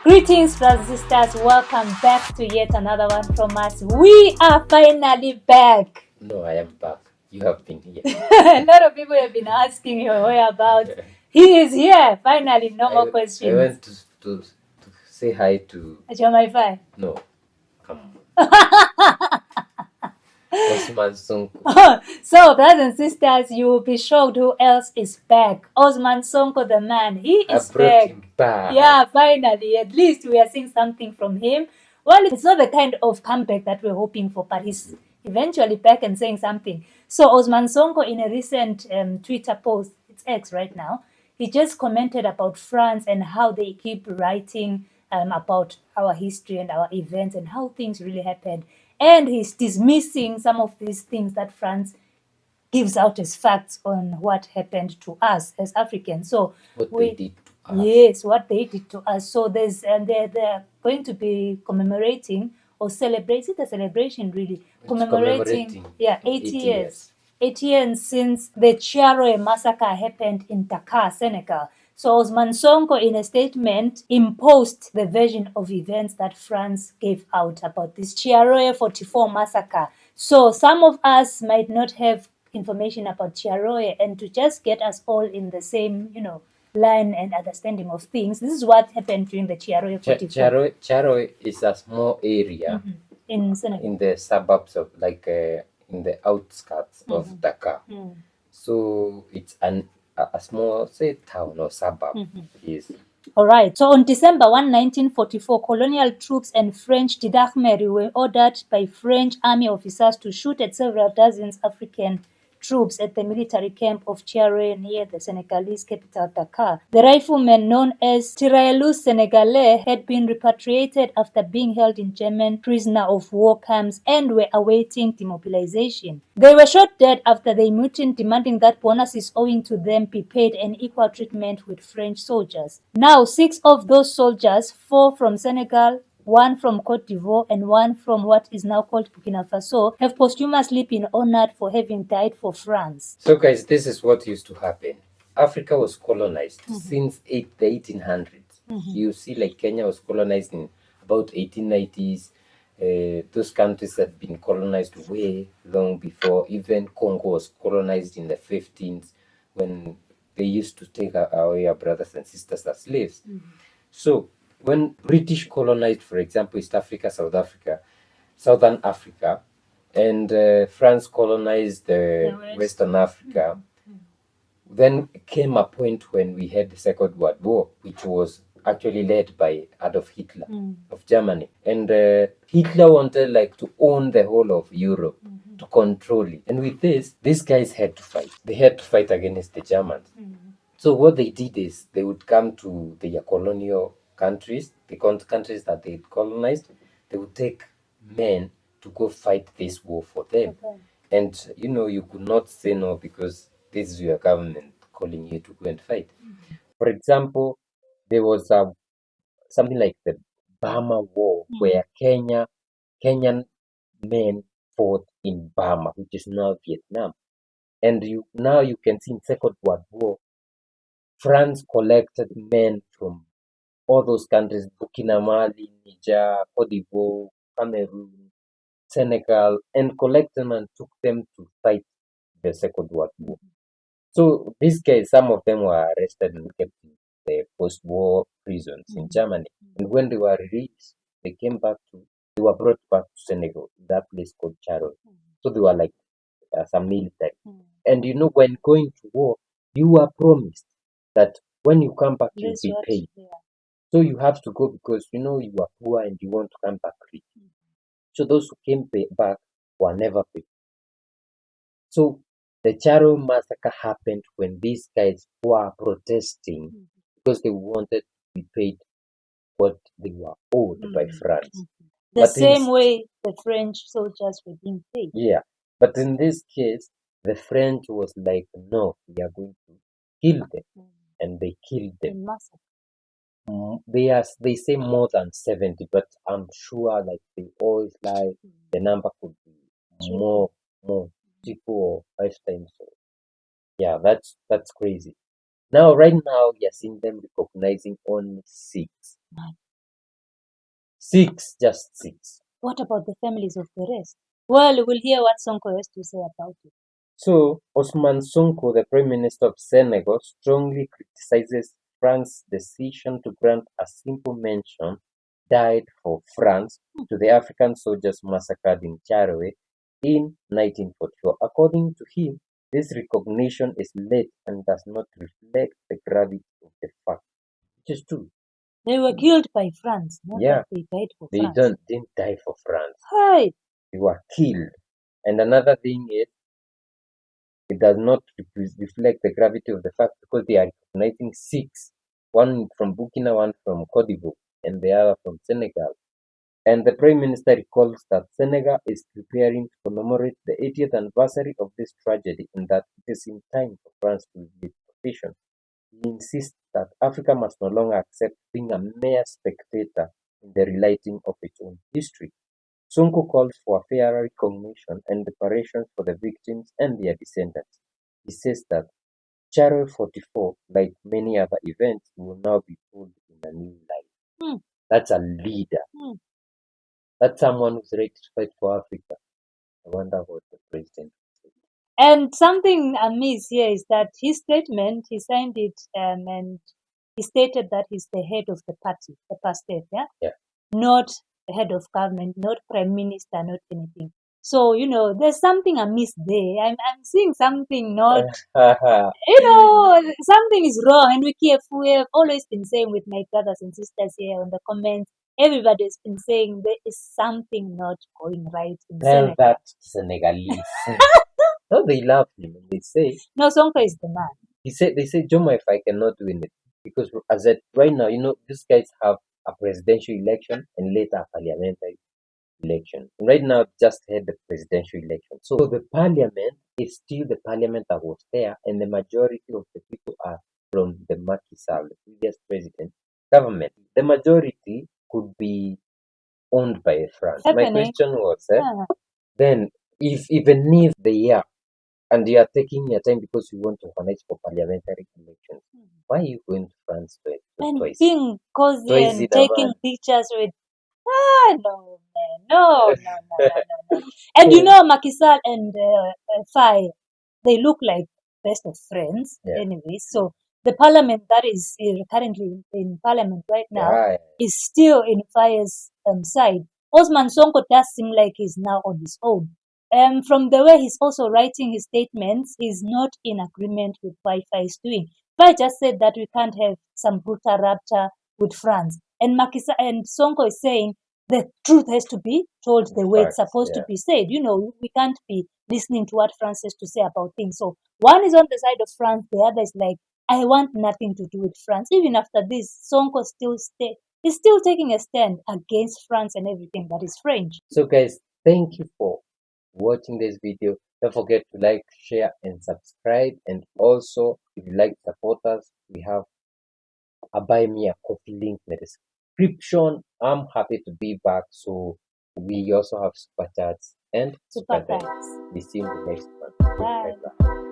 Greetings, brothers and sisters. Welcome back to yet another one from us. We are finally back. No, I am back. You have been here. A lot of people have been asking your whereabouts. He is here. Finally, no more questions. I went to say hi to. Ajamaifa. No, come on. Osman Sonko. So, brothers and sisters, you will be shocked who else is back. Osman Sonko, the man. He is I brought back. him back. Yeah, finally. At least we are seeing something from him. Well, it's not the kind of comeback that we're hoping for, but he's eventually back and saying something. So, Osman Sonko, in a recent Twitter post, it's X right now, he just commented about France and how they keep writing about our history and our events and how things really happened. And he's dismissing some of these things that France gives out as facts on what happened to us as Africans. So What they did to us. Yes, what they did to us. So there's they're going to be commemorating or celebrating the celebration really commemorating 80 years. 80 years since the Thiaroye massacre happened in Dakar, Senegal. So Osman Sonko, in a statement, imposed the version of events that France gave out about this Thiaroye 44 massacre. So some of us might not have information about Thiaroye, and to just get us all in the same, line and understanding of things, this is what happened during the Thiaroye 44. Thiaroye is a small area in Senegal, in the suburbs of in the outskirts of Dakar. So it's a small, say, town or suburb. Yes. All right. So on December 1, 1944, colonial troops and French gendarmerie were ordered by French army officers to shoot at several dozens African troops at the military camp of Thiaroye near the Senegalese capital Dakar. The riflemen known as Tirailleur Senegalais had been repatriated after being held in German prisoner of war camps and were awaiting demobilization. They were shot dead after they mutinied, demanding that bonuses owing to them be paid and equal treatment with French soldiers. Now, 6 of those soldiers, 4 from Senegal, 1 from Cote d'Ivoire, and 1 from what is now called Burkina have posthumously been honored for having died for France. So, guys, this is what used to happen. Africa was colonized since the 1800s. You see, like Kenya was colonized in about 1890s. Those countries had been colonized way long before. Even Congo was colonized in the 15th when they used to take away our brothers and sisters as slaves. So when British colonized, for example, East Africa, Southern Africa, and France colonized Western Africa, then came a point when we had the Second World War, which was actually led by Adolf Hitler of Germany. And Hitler wanted to own the whole of Europe, to control it. And with this, these guys had to fight. They had to fight against the Germans. So what they did is they would come to their colonial countries, the countries that they colonized. They would take men to go fight this war for them. And you could not say no because this is your government calling you to go and fight. For example, there was something like the Burma War where Kenyan men fought in Burma, which is now Vietnam. And now you can see in Second World War, France collected men from all those countries, Burkina Mali, Niger, Cote d'Ivoire, Cameroon, Senegal, and collected them and took them to fight the Second World War. So these guys, some of them were arrested and kept in the post-war prisons in Germany. And when they were released, they were brought back to Senegal, that place called Charo. So they were like some military. And when going to war, you were promised that when you come back, you'll be paid. So you have to go because you are poor and you want to come back rich. So those who came back were never paid. So the Charo massacre happened when these guys were protesting because they wanted to be paid what they were owed by France. The same way the French soldiers were being paid. Yeah, but in this case, the French was like, no, we are going to kill them, and they killed them. They say more than 70, but I'm sure they always lie. The number could be more, 3, 4, 5 times. So yeah, that's crazy. Now, right now, you're seeing them recognizing only 6. 6, just 6. What about the families of the rest? Well, we'll hear what Sonko has to say about it. So, Osman Sonko, the Prime Minister of Senegal, strongly criticizes France's decision to grant a simple mention, died for France, to the African soldiers massacred in Thiaroye in 1944. According to him, this recognition is late and does not reflect the gravity of the fact. Which is true. They were killed by France, not Yeah. that they died for They France. didn't die for France. Hi. They were killed. And another thing is, it does not reflect the gravity of the fact because they are recognizing 6, one from Burkina, one from Cote d'Ivoire, and the other from Senegal. And the Prime Minister recalls that Senegal is preparing to commemorate the 80th anniversary of this tragedy and that it is in time for France to review its position. He insists that Africa must no longer accept being a mere spectator in the relighting of its own history. Sonko calls for a fair recognition and reparations for the victims and their descendants. He says that Thiaroye 44, like many other events, will now be told in a new light. That's a leader. That's someone who's ready to fight for Africa. I wonder what the president will say. And something amiss here is that his statement, he signed it and he stated that he's the head of the party, the pastor, Yeah. Not the head of government, not prime minister, not anything. So, there's something amiss there. I'm seeing something not, something is wrong. And we have always been saying with my brothers and sisters here on the comments, everybody's been saying there is something not going right in Tell Senegal. that Senegalese. No, they love him and they say, No, Sonko is the man. they say, Joma, if I cannot win it. Because as at right now, these guys have a presidential election and later a parliamentary election. Right now, just had the presidential election. So the parliament is still the parliament that was there, and the majority of the people are from the Macky Sall, the previous president government. The majority could be owned by France. My Happening. question was, then even if they are, and you are taking your time because you want to organize for parliamentary elections, why are you going to France And twice? being cozy Twice and in a taking month. pictures with, no, man, no. And Macky Sall and Faye, they look like best of friends anyway. So the parliament that is currently in parliament right now is still in Faye's side. Osman Sonko does seem like he's now on his own. From the way he's also writing his statements, he's not in agreement with what Faye is doing. Faye just said that we can't have some brutal rupture with France. And and Sonko is saying the truth has to be told the way it's supposed to be said. We can't be listening to what France has to say about things. So one is on the side of France, the other is like, I want nothing to do with France. Even after this, Sonko is still taking a stand against France and everything that is French. So guys, thank you for watching this video. Don't forget to like, share and subscribe. And also, if you like to support us, we have a buy me a coffee link in the description. I'm happy to be back. So we also have super chats and super thanks. We see you in the next one. Bye. Bye.